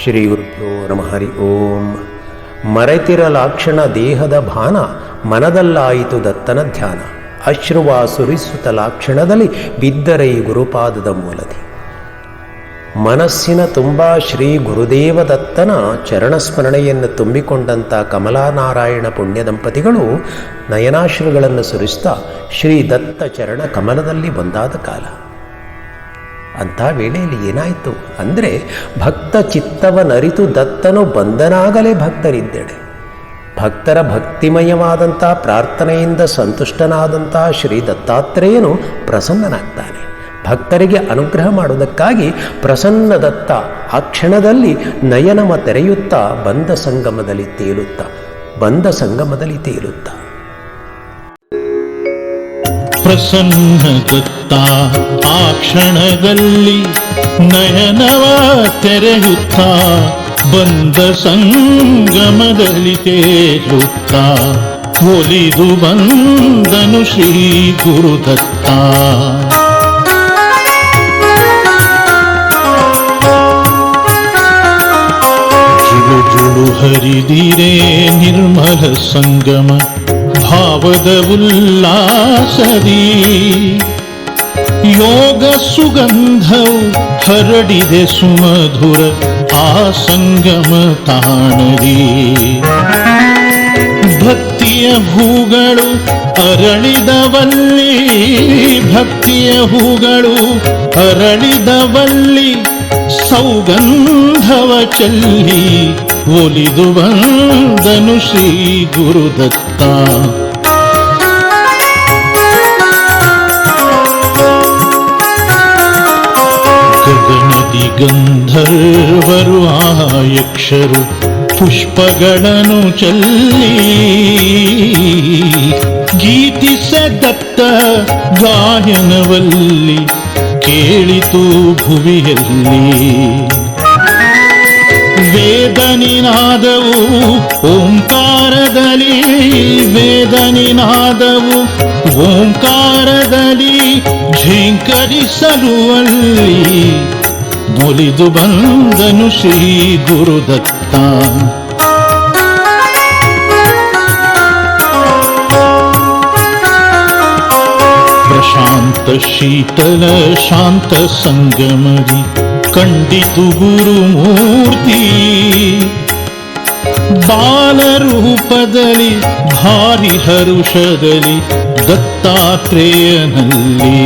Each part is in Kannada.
ಶ್ರೀ ಗುರುಭ್ಯೋ ನಮಃ. ಹರಿ ಓಂ. ಮರೆತಿರಲಾಕ್ಷಣ ದೇಹದ ಭಾನ, ಮನದಲ್ಲಾಯಿತು ದತ್ತನ ಧ್ಯಾನ. ಅಶ್ರುವ ಸುರಿಸುತ್ತ ಲಾಕ್ಷಣದಲ್ಲಿ ಬಿದ್ದರೈ ಗುರುಪಾದದ ಮೂಲದಿ. ಮನಸ್ಸಿನ ತುಂಬ ಶ್ರೀ ಗುರುದೇವ ದತ್ತನ ಚರಣಸ್ಮರಣೆಯನ್ನು ತುಂಬಿಕೊಂಡಂಥ ಕಮಲಾನಾರಾಯಣ ಪುಣ್ಯ ದಂಪತಿಗಳು ನಯನಾಶ್ರುಗಳನ್ನು ಸುರಿಸ್ತಾ ಶ್ರೀ ದತ್ತ ಚರಣ ಕಮಲದಲ್ಲಿ ಬಂದಾದ ಕಾಲ. ಅಂಥ ವೇಳೆಯಲ್ಲಿ ಏನಾಯಿತು ಅಂದರೆ, ಭಕ್ತ ಚಿತ್ತವನರಿತು ದತ್ತನು ಬಂದನಾಗಲೇ ಭಕ್ತರಿದ್ದೆಡೆ. ಭಕ್ತರ ಭಕ್ತಿಮಯವಾದಂಥ ಪ್ರಾರ್ಥನೆಯಿಂದ ಸಂತುಷ್ಟನಾದಂಥ ಶ್ರೀ ದತ್ತಾತ್ರೇಯನು ಪ್ರಸನ್ನನಾಗ್ತಾನೆ. ಭಕ್ತರಿಗೆ ಅನುಗ್ರಹ ಮಾಡುವುದಕ್ಕಾಗಿ ಪ್ರಸನ್ನ ದತ್ತ ಆ ಕ್ಷಣದಲ್ಲಿ ನಯನಮ ತೆರೆಯುತ್ತಾ ಬಂದ ಸಂಗಮದಲ್ಲಿ ತೇಲುತ್ತಾ ಪ್ರಸನ್ನ ದತ್ತ ಆ ಕ್ಷಣದಲ್ಲಿ ನಯನವ ತೆರೆಯುತ್ತಾ ಬಂದ ಸಂಗಮದಲ್ಲಿ ತೇಲುತ್ತಾ ಒಲಿದು ಬಂದನು ಶ್ರೀ ಗುರುದತ್ತ. ಜುಳು ಜುಳು ಹರಿದಿರೆ ನಿರ್ಮಲ ಸಂಗಮ ಭಾವದ ಉಲ್ಲಾಸದಿ. ಯೋಗ ಸುಗಂಧವು ಹರಡಿದೆ ಸುಮಧುರ ಆ ಸಂಗಮ ತಾಣದಿ. ಭಕ್ತಿಯ ಹೂಗಳು ಅರಳಿದವಲ್ಲಿ, ಭಕ್ತಿಯ ಹೂಗಳು ಅರಳಿದವಲ್ಲಿ ಸೌಗಂಧವ ಚೆಲ್ಲಿ ಒಲಿದು ಬಂದನು ಶ್ರೀ ಗುರುದತ್ತ. ಗಗನದಿ ಗಂಧರ್ವರು ಆಯಕ್ಷರು ಪುಷ್ಪಗಳನ್ನು ಚೆಲ್ಲಿ ಗೀತಿಸದತ್ತ ಗಾಯನವಲ್ಲಿ ಕೇಳಿತು ಭುವಿಯಲ್ಲಿ. ವೇದನಿನಾದವು ಓಂಕಾರದಲ್ಲಿ, ವೇದನಿನಾದವು ಓಂಕಾರದಲ್ಲಿ ಝೇಂಕರಿಸಲುವಲ್ಲಿ ಒಲಿದು ಬಂದನು ಶ್ರೀ ಗುರುದತ್ತ. ಪ್ರಶಾಂತ ಶೀತಲ ಶಾಂತ ಸಂಗಮದಿ ಕಂಡಿತು ಗುರುಮೂರ್ತಿ. ಬಾಲರೂಪದಲ್ಲಿ ಭಾರಿ ಹರುಷದಲ್ಲಿ ದತ್ತಾತ್ರೇಯನಲ್ಲಿ.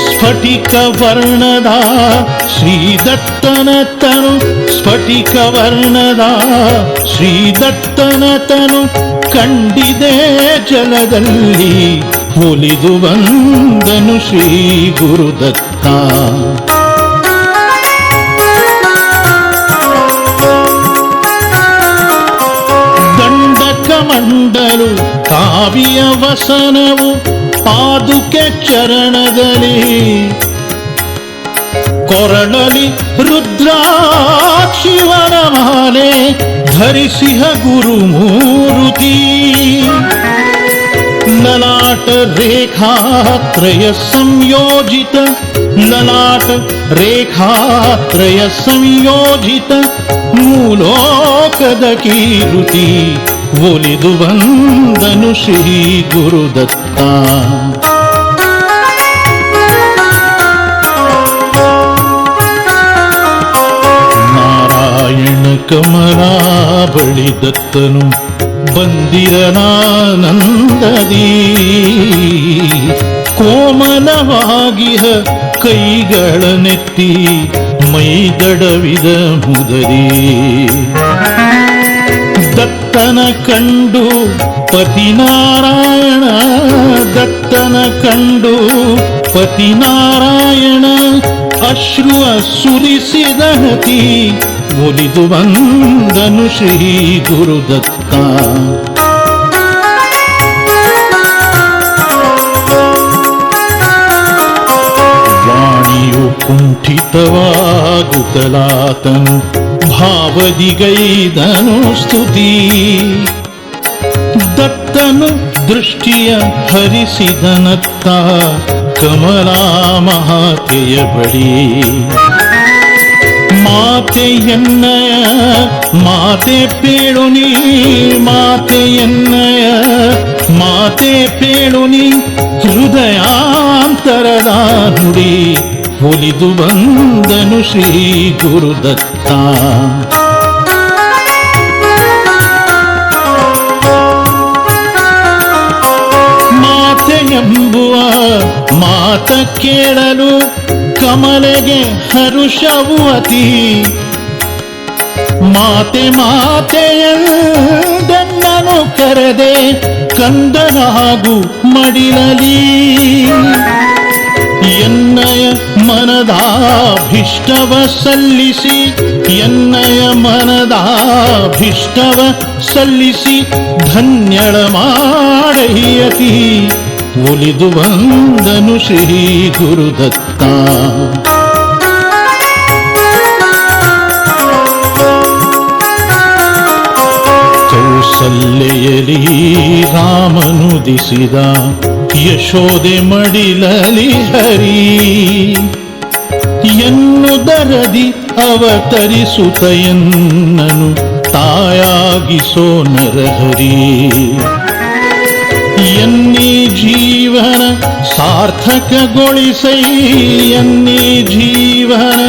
ಸ್ಫಟಿಕ ವರ್ಣದ ಶ್ರೀದತ್ತನತನು, ಸ್ಫಟಿಕ ವರ್ಣದ ಶ್ರೀದತ್ತನತನು ಕಂಡಿದೆ ಜಲದಲ್ಲಿ ಒಲಿದು ಬಂದನು ಶ್ರೀ ಗುರುದತ್ತ. ದಂಡಕಮಂಡಲು ಕಾವ್ಯ ವಸನವು ಪಾದುಕೆ ಚರಣದಲ್ಲಿ. ಕೊರಳಲಿ ರುದ್ರಾಕ್ಷಿವರ ಮಾಲೆ ಧರಿಸಿಹ ಗುರುಮೂರುತಿ. ಲಲಾಟ ರೇಖಾತ್ರಯ ಸಂಯೋಜಿತ, ಲಲಾಟ ರೇಖಾತ್ರಯ ಸಂಯೋಜಿತ ಮೂಲೋಕದ ಕೀರುತಿ ಒಲಿದು ಬಂದನು ಶ್ರೀ ಗುರುದತ್ತ. ನಾರಾಯಣ ಕಮಲಾಬಳಿ ದತ್ತನು ಬಂದಿರನಾನಂದದಿ. ಕೋಮಲವಾಗಿಹ ಕೈಗಳನೆತ್ತಿ ಮೈದಡವಿದ ಮುದರಿ. ದತ್ತನ ಕಂಡು ಪತಿನಾರಾಯಣ, ದತ್ತನ ಕಂಡು ಪತಿನಾರಾಯಣ ಅಶ್ರುವ ಸುರಿಸಿದ ಹತಿ ಒಲಿದು ಬಂದನು ಶ್ರೀ ಗುರುದತ್ತ. ಹಾಡುತ್ತಲಾತನು ಭಾವದಿಗೈದನು ಸ್ತುತಿ. ದತ್ತನು ದೃಷ್ಟಿಯ ಹರಿಸಿದನತ್ತ ಕಮಲಾ ಮಾತೆಯ ಬಳಿ. ಮಾತೆಯನ್ನಯ ಮಾತೆ ಪೇಳುನಿ, ಮಾತೆಯನ್ನಯ ಮಾತೆ ಪೇಳುನಿ, ಹೃದಯಾಂತರದ ನುಡಿ ಒಲಿದು ಬಂದನು ಶ್ರೀ ಗುರುದತ್ತ. ಮಾತೆಯೆಂಬುವ ಮಾತ ಕೇಳಲು ಕಮಲೆಗೆ ಹರುಷವು ಅತಿ. ಮಾತೆ ಮಾತೆಯೆಂದೆನ್ನನು ಕರೆದೆ ಕಂದನಾಗು ಮಡಿಲಲಿ. ಎನ್ನಯ ಮನದಾಭಿಷ್ಟವ ಸಲ್ಲಿಸಿ, ಎನ್ನಯ ಮನದಾಭಿಷ್ಟವ ಸಲ್ಲಿಸಿ ಧನ್ಯಳ ಮಾಡಯ್ಯತಿ ಒಲಿದು ಬಂದನು ಶ್ರೀ ಗುರುದತ್ತ. ಕೌಸಲ್ಯೆಯಲಿ ರಾಮನುದಿಸಿದ ಯಶೋದೆ ಮಡಿಲಲಿ ಹರಿ. ಎನ್ನುದರದಿ ಅವತರಿಸುತ್ತ ಎನ್ನನು ತಾಯಾಗಿಸೋ ನರಹರಿ. ಎನ್ನಿ ಜೀವನ ಸಾರ್ಥಕಗೊಳಿಸೈ, ಎನ್ನಿ ಜೀವನ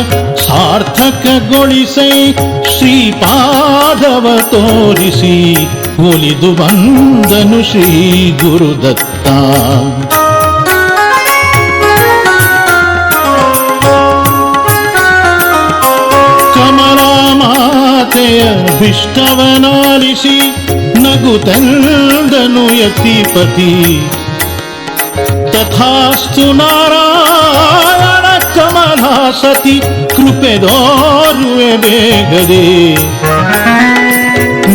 ಸಾರ್ಥಕಗೊಳಿಸೈ, ಶ್ರೀಪಾದವ ತೋರಿಸಿ ಒಲಿದು ಬಂದನು ಶ್ರೀ ಗುರುದತ್ತ. ಕಮಲಾ ಮಾತೆಯ ಭಿಷ್ಟವನಾಲಿಸಿ ನಗುತ್ತಂದನು ಯತಿಪತಿ. ತಥಾಸ್ತು ನಾರಾಯಣ ಕಮಲಾ ಸತಿ, ಕೃಪೆದೋರುವೆ ಬೇಗದೆ.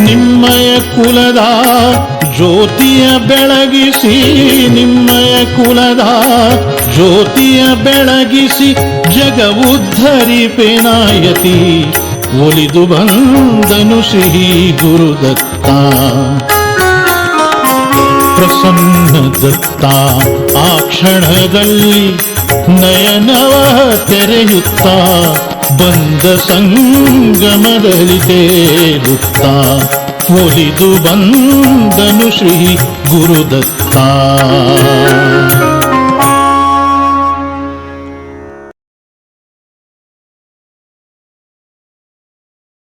ನಿಮ್ಮಯ ಕುಲದ ಜ್ಯೋತಿಯ ಬೆಳಗಿಸಿ, ನಿಮ್ಮಯ ಕುಲದ ಜ್ಯೋತಿಯ ಬೆಳಗಿಸಿ ಜಗ ಉದ್ಧರಿಪೆನಾಯತಿ ಒಲಿದು ಬಂದನು ಶ್ರೀ ಗುರುದತ್ತ. ಪ್ರಸನ್ನ ದತ್ತ ಆ ಕ್ಷಣದಲ್ಲಿ ನಯನವ ತೆರೆಯುತ್ತ ಬಂದ ಸಂಗಮದಲ್ಲಿ ತೇಲುತ್ತ ಒಲಿದು ಬಂದನು ಶ್ರೀ ಗುರುದತ್ತ.